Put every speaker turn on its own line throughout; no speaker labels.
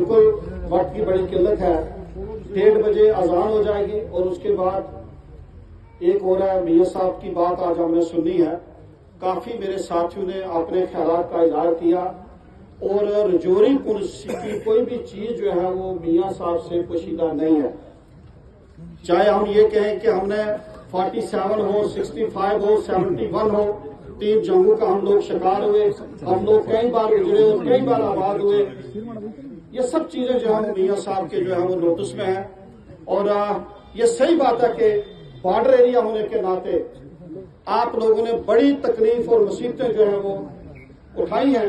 بالکل وقت کی بڑی قلت ہے. 1:30 بجے اذان ہو جائے گی اور اس کے بعد ایک اور ہے میاں صاحب کی بات آج ہم نے سنی ہے. کافی میرے ساتھیوں نے اپنے خیالات کا اظہار کیا اور رجوری پولیس کی کوئی بھی چیز جو ہے وہ میاں صاحب سے پوشیدہ نہیں ہے. چاہے ہم یہ کہیں کہ ہم نے 47 ہو 65 ہو 71 ہو 3 جنگوں کا ہم لوگ شکار ہوئے, ہم لوگ کئی بار اجڑے اور کئی بار آباد ہوئے. یہ سب چیزیں جو ہم میاں صاحب کے جو ہے وہ نوٹس میں ہیں. اور یہ صحیح بات ہے کہ بارڈر ایریا ہونے کے ناطے آپ لوگوں نے بڑی تکلیف اور مصیبتیں جو ہیں وہ اٹھائی ہیں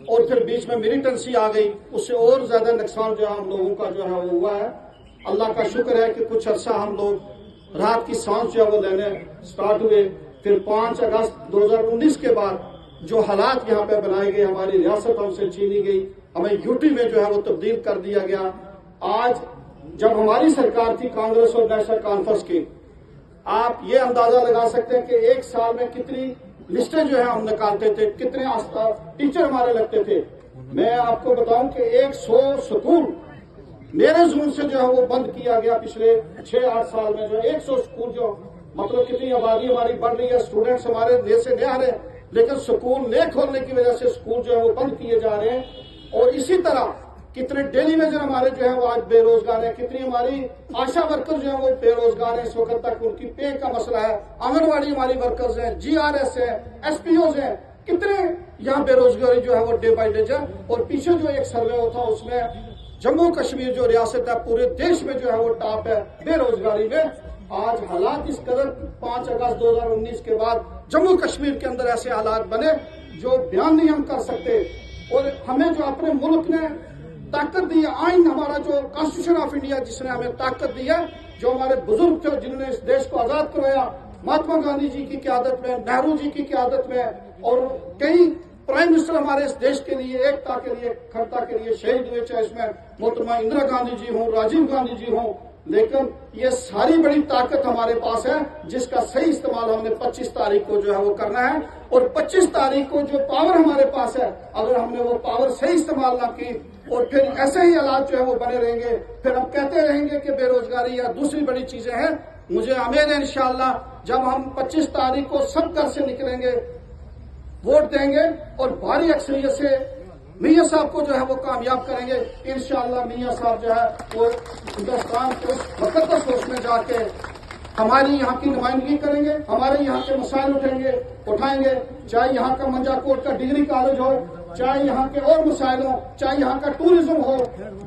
اور پھر بیچ میں ملیٹنسی آ گئی, اس سے اور زیادہ نقصان جو ہے ہم لوگوں کا جو ہے وہ ہوا ہے. اللہ کا شکر ہے کہ کچھ عرصہ ہم لوگ رات کی سانس جو ہے وہ لینے سٹارٹ ہوئے. پھر 5 اگست 2019 کے بعد جو حالات یہاں پہ بنائے گئے, ہماری ریاست ہم سے چھینی گئی, ہمیں یوٹی میں جو ہے وہ تبدیل کر دیا گیا. آج جب ہماری سرکار تھی کانگریس اور نیشنل کانفرنس کی, آپ یہ اندازہ لگا سکتے ہیں کہ ایک سال میں کتنی لسٹیں جو ہے ہم نکالتے تھے, کتنے ٹیچر ہمارے لگتے تھے. میں آپ کو بتاؤں کہ 100 سکول میرے زون سے جو ہے وہ بند کیا گیا پچھلے 6-8 سال میں. جو 100 سکول جو مطلب کتنی آبادی ہماری بڑھ رہی ہے, اسٹوڈنٹس ہمارے نئے سے نئے آ رہے ہیں, لیکن سکول نئے کھولنے کی وجہ سے سکول جو ہے وہ بند کیے جا رہے ہیں. اور اسی طرح کتنے ڈیلی ویجر ہمارے جو ہے وہ آج بے روزگار ہیں, کتنی ہماری آشا ورکر جو ہیں وہ بے روزگار ہیں اس وقت تک, ان کی پے کا مسئلہ ہے. آنگن واڑی ہماری ورکرز ہیں, GRS ہیں, SPOs ہیں, کتنے یہاں بے روزگاری جو ہے وہ ڈے بائی ڈے ہے. اور پیچھے جو ایک سروے ہوتا اس میں جموں کشمیر جو ریاست ہے پورے دیش میں جو ہے وہ ٹاپ ہے بے روزگاری میں. آج حالات اس قدر 5 اگست 2019 کے بعد جموں کشمیر کے اندر ایسے حالات بنے جو بیان نہیں ہم کر سکتے. اور ہمیں جو اپنے ملک نے طاقت دی ہے, آئین ہمارا جو کانسٹیٹیوشن آف انڈیا جس نے ہمیں طاقت دی ہے, جو ہمارے بزرگ تھے جنہوں نے اس دیش کو آزاد کروایا, مہاتما گاندھی جی کی قیادت میں, نہرو جی کی قیادت میں, اور کئی پرائم منسٹر ہمارے اس دیش کے لیے ایکتا کے لیے کھڑتا کے لیے شہید ہوئے, چاہے اس میں محترمہ اندرا گاندھی جی ہوں, راجیو گاندھی جی ہوں. لیکن یہ ساری بڑی طاقت ہمارے پاس ہے جس کا صحیح استعمال ہم نے 25 تاریخ کو جو ہے وہ کرنا ہے. اور 25 تاریخ کو جو پاور ہمارے پاس ہے, اگر ہم نے وہ پاور صحیح استعمال نہ کی اور پھر ایسے ہی حالات جو ہے وہ بنے رہیں گے, پھر ہم کہتے رہیں گے کہ بے روزگاری یا دوسری بڑی چیزیں ہیں. مجھے امید ہے انشاءاللہ جب ہم 25 تاریخ کو سب گھر سے نکلیں گے, ووٹ دیں گے اور بھاری اکثریت سے میاں صاحب کو جو ہے وہ کامیاب کریں گے, انشاءاللہ میاں صاحب جو ہے وہ ہندوستان کے اس مقدس کوش میں جا کے ہماری یہاں کی نمائندگی کریں گے, ہمارے یہاں کے مسائل اٹھائیں گے, چاہے یہاں کا منجا کوٹ کا ڈگری کالج ہو, چاہے یہاں کے اور مسائل ہوں, چاہے یہاں کا ٹوریزم ہو,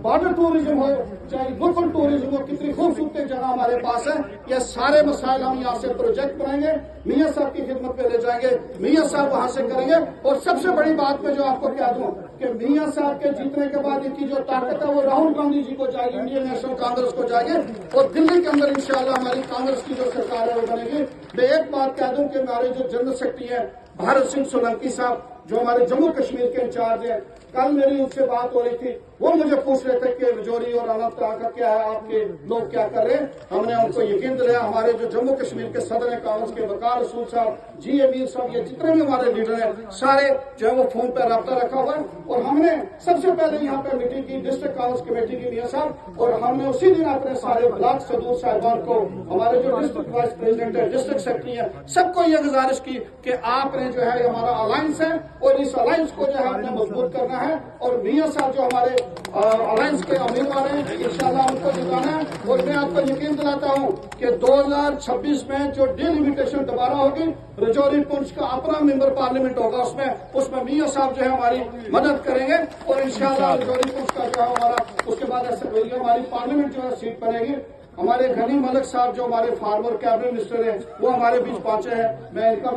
بارڈر ٹوریزم ہو, چاہے لوکل ٹوریزم ہو. کتنی خوبصورت جگہ ہمارے پاس ہے. یہ سارے مسائل ہم یہاں سے پروجیکٹ بنائیں گے, میاں صاحب کی خدمت پہ لے جائیں گے, میاں صاحب وہاں سے کریں گے. اور سب سے بڑی بات میں جو آپ کو کہہ دوں کہ میاں صاحب کے جیتنے کے بعد ان کی جو طاقت ہے وہ راہل گاندھی جی کو جائے گی, انڈین نیشنل کانگریس کو جائے گی, اور دلی کے اندر انشاءاللہ ہماری کانگریس کی جو سرکار ہے وہ بنے گی. میں ایک بات کہہ دوں کہ ہمارے جو جنرل سیکرٹری ہیں بھارت سنگھ سولنکی صاحب جو ہمارے جموں کشمیر کے انچارج ہیں, کل میری ان سے بات ہو رہی تھی, وہ مجھے پوچھ رہے تھے کہ رجوری اور اننت ناگ کا کیا ہے, آپ کے لوگ کیا کر رہے ہیں. ہم نے ان کو یقین دلایا, ہمارے جو جموں کشمیر کے صدر کانگریس کے وقار رسول صاحب, جی امیر صاحب, یہ جتنے بھی ہمارے لیڈر ہیں سارے جو ہے وہ فون پہ رابطہ رکھا ہوا ہے. اور ہم نے سب سے پہلے یہاں پہ میٹنگ کی ڈسٹرکٹ کانگریس کمیٹی کی میاں صاحب, اور ہم نے اسی دن اپنے سارے بلاک صدور صاحبان کو, ہمارے جو ڈسٹرکٹ وائس پریزیڈنٹ ہے, ڈسٹرکٹ سیکرٹری ہے, سب کو یہ گزارش کی کہ آپ نے جو ہے ہمارا الائنس ہے اور اس الائنس کو جو ہے ہم نے مضبوط کرنا ہے. اور میاں صاحب جو ہمارے الائنس کے امیدوار ہیں انشاءاللہ ان کو جتانا ہے. اور میں آپ کو یقین دلاتا ہوں کہ 2026 میں جو ڈی لمیٹیشن دوبارہ ہوگی, رجوری پونچھ کا اپنا ممبر پارلیمنٹ ہوگا, اس میں میاں صاحب جو ہے ہماری مدد کریں گے. اور انشاءاللہ رجوری پونچھ کا جو ہے ہمارا اس کے بعد ایسے ہماری پارلیمنٹ جو ہے سیٹ بنے گی. ہمارے غنی ملک صاحب جو ہمارے فارمر کیبنٹ منسٹر ہیں وہ ہمارے بیچ پہنچے ہیں, میں ان کا